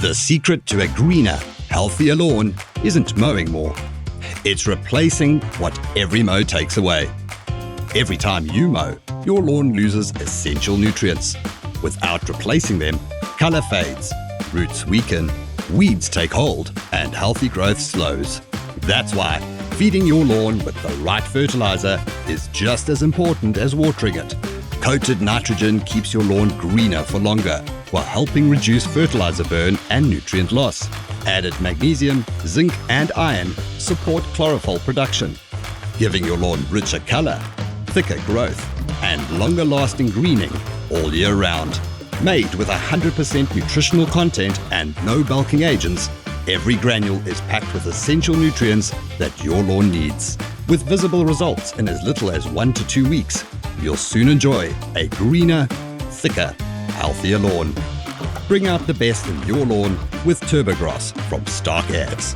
The secret to a greener, healthier lawn isn't mowing more. It's replacing what every mow takes away. Every time you mow, your lawn loses essential nutrients. Without replacing them, color fades, roots weaken, weeds take hold, and healthy growth slows. That's why feeding your lawn with the right fertilizer is just as important as watering it. Coated nitrogen keeps your lawn greener for longer, while helping reduce fertilizer burn and nutrient loss. Added magnesium, zinc, and iron support chlorophyll production, giving your lawn richer color, thicker growth, and longer-lasting greening all year round. Made with 100% nutritional content and no bulking agents, every granule is packed with essential nutrients that your lawn needs. With visible results in as little as 1 to 2 weeks, you'll soon enjoy a greener, thicker, healthier lawn. Bring out the best in your lawn with TurboGrass from Stark Ads.